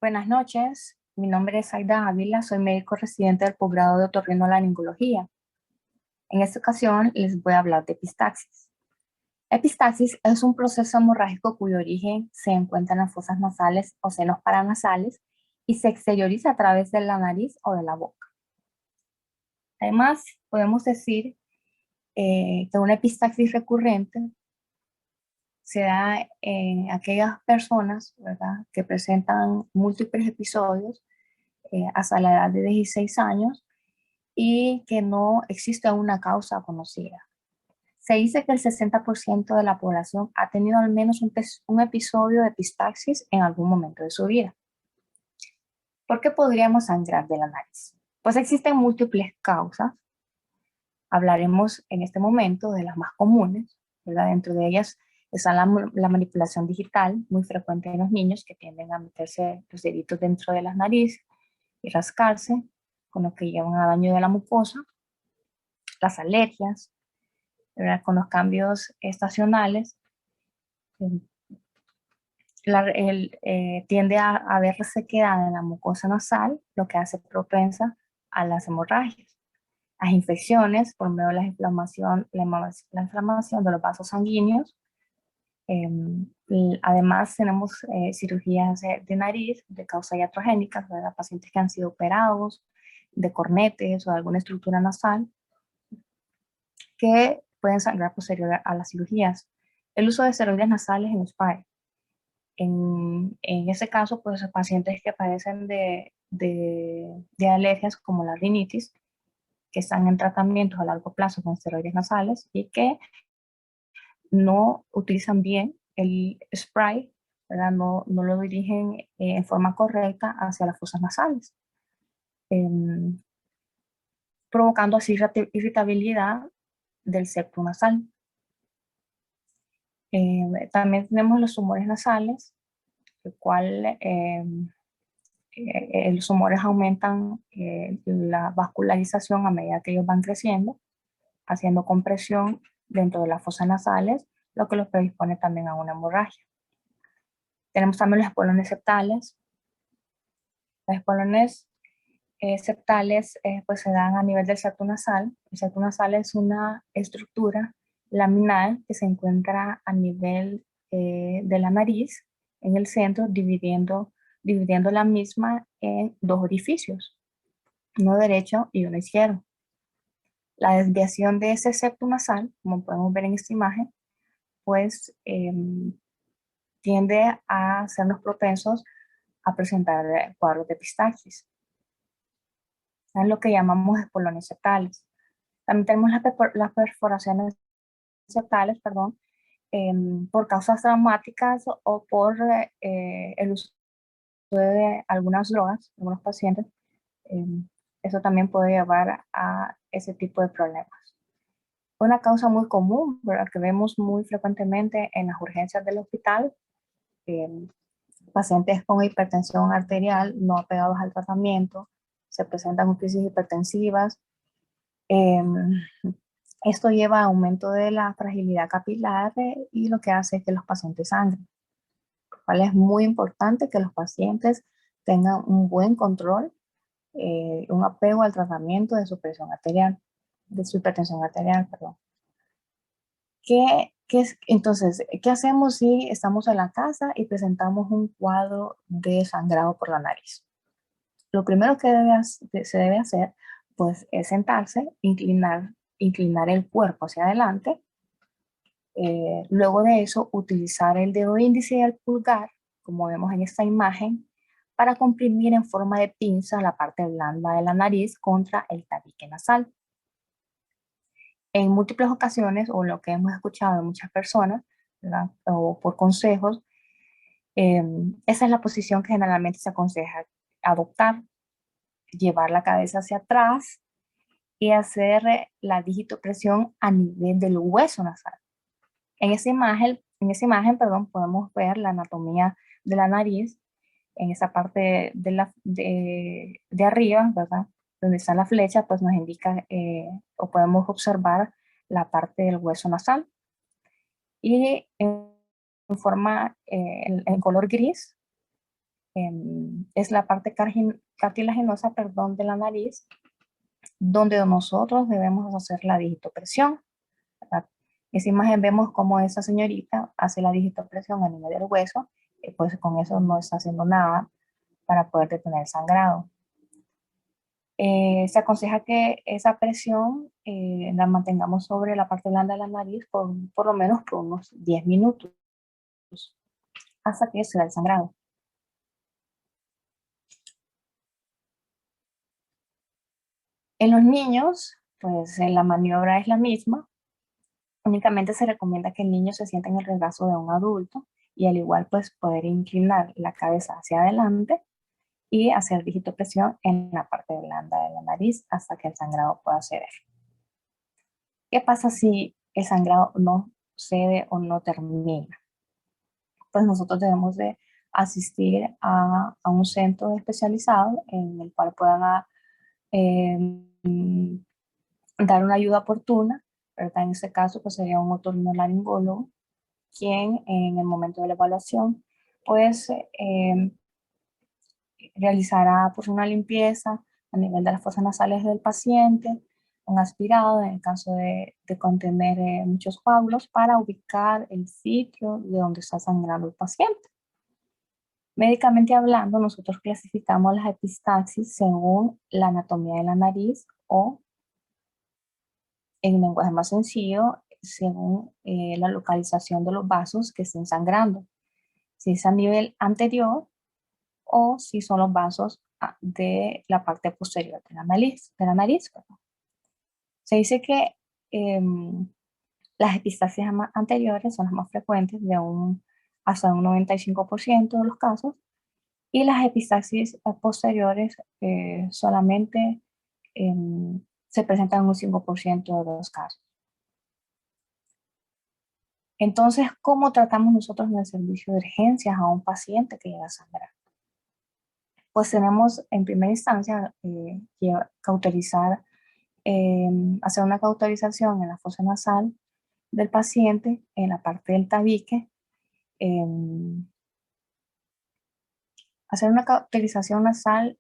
Buenas noches, mi nombre es Aida Ávila, soy médico residente del posgrado de otorrinolaringología. En esta ocasión les voy a hablar de epistaxis. Epistaxis es un proceso hemorrágico cuyo origen se encuentra en las fosas nasales o senos paranasales y se exterioriza a través de la nariz o de la boca. Además, podemos decir que una epistaxis recurrente se da en aquellas personas, ¿verdad?, que presentan múltiples episodios hasta la edad de 16 años y que no existe una causa conocida. Se dice que el 60% de la población ha tenido al menos un episodio de epistaxis en algún momento de su vida. ¿Por qué podríamos sangrar de la nariz? Pues existen múltiples causas. Hablaremos en este momento de las más comunes, ¿verdad? Dentro de ellas está la manipulación digital, muy frecuente en los niños que tienden a meterse los deditos dentro de las narices y rascarse, con lo que llevan a daño de la mucosa. Las alergias, ¿verdad?, con los cambios estacionales, tiende a haber resequedad en la mucosa nasal, lo que hace propensa a las hemorragias. Las infecciones por medio de la inflamación de los vasos sanguíneos. Además tenemos cirugías de nariz de causa iatrogénica, ¿verdad?, pacientes que han sido operados de cornetes o de alguna estructura nasal que pueden sangrar posterior a las cirugías. El uso de esteroides nasales en los PAE. En ese caso, pues pacientes que padecen de alergias como la rinitis, que están en tratamientos a largo plazo con esteroides nasales y que no utilizan bien el spray, ¿verdad? No lo dirigen en forma correcta hacia las fosas nasales, provocando así irritabilidad del septo nasal. También tenemos los tumores nasales, el cual los tumores aumentan la vascularización a medida que ellos van creciendo, haciendo compresión dentro de las fosas nasales, lo que los predispone también a una hemorragia. Tenemos también los espolones septales. Los espolones septales pues se dan a nivel del septo nasal. El septo nasal es una estructura laminar que se encuentra a nivel de la nariz, en el centro, dividiendo la misma en dos orificios, uno derecho y uno izquierdo. La desviación de ese septo nasal, como podemos ver en esta imagen, pues tiende a hacernos propensos a presentar cuadros de epistaxis. Es lo que llamamos espolones septales. También tenemos las perforaciones septales, perdón, por causas traumáticas o por el uso de algunas drogas, algunos pacientes. Eso también puede llevar a ese tipo de problemas. Una causa muy común, ¿verdad?, que vemos muy frecuentemente en las urgencias del hospital, pacientes con hipertensión arterial no apegados al tratamiento, se presentan crisis hipertensivas. Esto lleva a aumento de la fragilidad capilar y lo que hace es que los pacientes sangren. Lo cual es muy importante que los pacientes tengan un buen control, un apego al tratamiento de su presión arterial, de su hipertensión arterial, perdón. Entonces, ¿qué hacemos si estamos en la casa y presentamos un cuadro de sangrado por la nariz? Lo primero que se debe hacer, pues, es sentarse, inclinar el cuerpo hacia adelante. Luego de eso, utilizar el dedo índice y el pulgar, como vemos en esta imagen, para comprimir en forma de pinza la parte blanda de la nariz contra el tabique nasal. En múltiples ocasiones, o lo que hemos escuchado de muchas personas, ¿verdad?, o por consejos, esa es la posición que generalmente se aconseja adoptar: llevar la cabeza hacia atrás y hacer la digitopresión a nivel del hueso nasal. En esa imagen, perdón, podemos ver la anatomía de la nariz en esa parte de arriba, ¿verdad?, donde está la flecha, pues nos indica o podemos observar la parte del hueso nasal. Y en color gris es la parte cartilaginosa, perdón, de la nariz, donde nosotros debemos hacer la digitopresión, ¿verdad? En esa imagen vemos cómo esa señorita hace la digitopresión a nivel del hueso, y pues con eso no está haciendo nada para poder detener el sangrado. Se aconseja que esa presión la mantengamos sobre la parte blanda de la nariz por lo menos por unos 10 minutos, hasta que se da el sangrado. En los niños, pues la maniobra es la misma, únicamente se recomienda que el niño se sienta en el regazo de un adulto y al igual pues poder inclinar la cabeza hacia adelante y hacer digitopresión en la parte blanda de la nariz hasta que el sangrado pueda ceder. ¿Qué pasa si el sangrado no cede o no termina? Pues nosotros debemos de asistir a un centro especializado en el cual puedan eh, dar una ayuda oportuna, ¿verdad? En este caso, pues sería un otorrinolaringólogo, quien en el momento de la evaluación, pues realizará pues una limpieza a nivel de las fosas nasales del paciente, un aspirado en el caso de contener muchos coágulos para ubicar el sitio de donde está sangrando el paciente. Médicamente hablando, nosotros clasificamos las epistaxis según la anatomía de la nariz o, en lenguaje más sencillo, según la localización de los vasos que estén sangrando. Si es a nivel anterior o si son los vasos de la parte posterior de la nariz, perdón. Se dice que las epistaxis anteriores son las más frecuentes, hasta un 95% de los casos, y las epistaxis posteriores solamente se presentan en un 5% de los casos. Entonces, ¿cómo tratamos nosotros en el servicio de urgencias a un paciente que llega a sangrar? Pues tenemos en primera instancia que cauterizar, hacer una cauterización en la fosa nasal del paciente, en la parte del tabique, hacer una cauterización nasal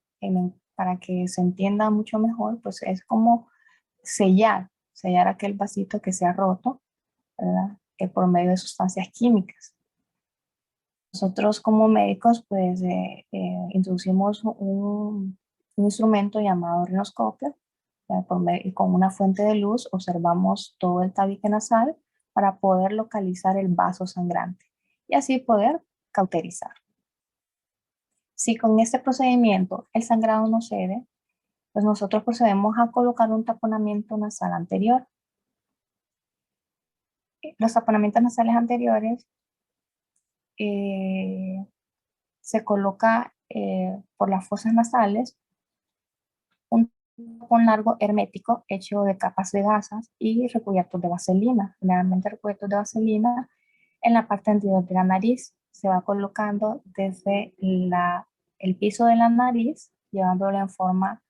para que se entienda mucho mejor, pues es como sellar aquel vasito que se ha roto, ¿verdad? Por medio de sustancias químicas. Nosotros como médicos pues introducimos un instrumento llamado rinoscopio, con una fuente de luz observamos todo el tabique nasal para poder localizar el vaso sangrante y así poder cauterizar. Si con este procedimiento el sangrado no cede, pues nosotros procedemos a colocar un taponamiento nasal anterior. Los taponamientos nasales anteriores se coloca por las fosas nasales un tapón largo hermético hecho de capas de gasas y recubiertos de vaselina, generalmente recubiertos de vaselina en la parte anterior de la nariz. Se va colocando desde el piso de la nariz, llevándolo en forma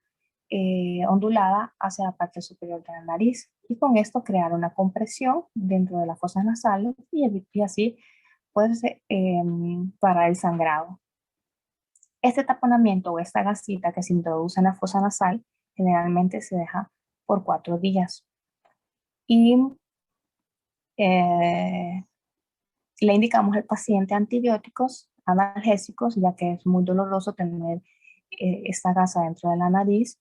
ondulada hacia la parte superior de la nariz y con esto crear una compresión dentro de las fosas nasales y así pues parar el sangrado. Este taponamiento o esta gasita que se introduce en la fosa nasal generalmente se deja por 4 días y le indicamos al paciente antibióticos analgésicos, ya que es muy doloroso tener esta gasa dentro de la nariz.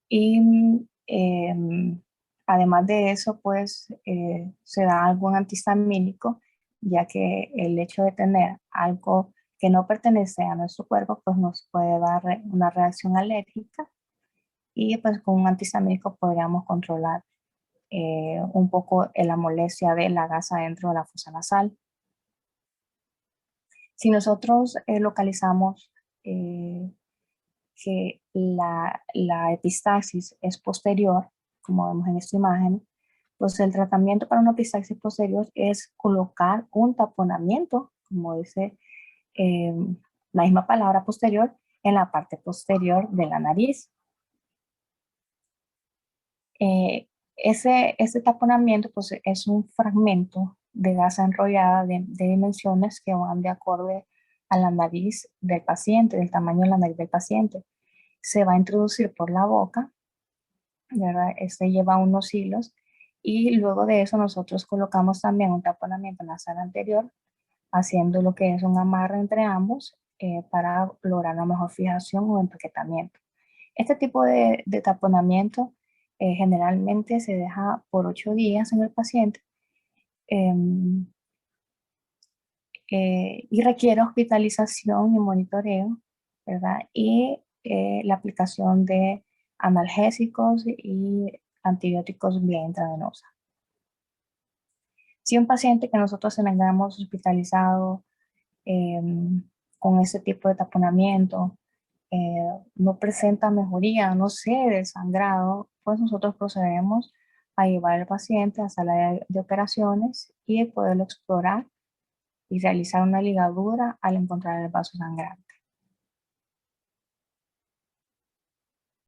Y además de eso, pues se da algún antihistamínico, ya que el hecho de tener algo que no pertenece a nuestro cuerpo, pues nos puede dar una reacción alérgica y pues con un antihistamínico podríamos controlar un poco la molestia de la gasa dentro de la fosa nasal. Si nosotros localizamos que la epistaxis es posterior, como vemos en esta imagen, pues el tratamiento para una epistaxis posterior es colocar un taponamiento, como dice eh, la misma palabra posterior, en la parte posterior de la nariz. Ese taponamiento pues, es un fragmento de gasa enrollada de dimensiones que van de acorde a la nariz del paciente, del tamaño de la nariz del paciente. Se va a introducir por la boca, ¿verdad? Este lleva unos hilos y luego de eso nosotros colocamos también un taponamiento nasal anterior, haciendo lo que es un amarre entre ambos para lograr la mejor fijación o empaquetamiento. Este tipo de taponamiento generalmente se deja por 8 días en el paciente em, y requiere hospitalización y monitoreo, ¿verdad? Y la aplicación de analgésicos y antibióticos vía intravenosa. Si un paciente que nosotros tengamos hospitalizado con ese tipo de taponamiento no presenta mejoría, no cede sangrado, pues nosotros procedemos a llevar al paciente a sala de operaciones y poderlo explorar y realizar una ligadura al encontrar el vaso sangrante.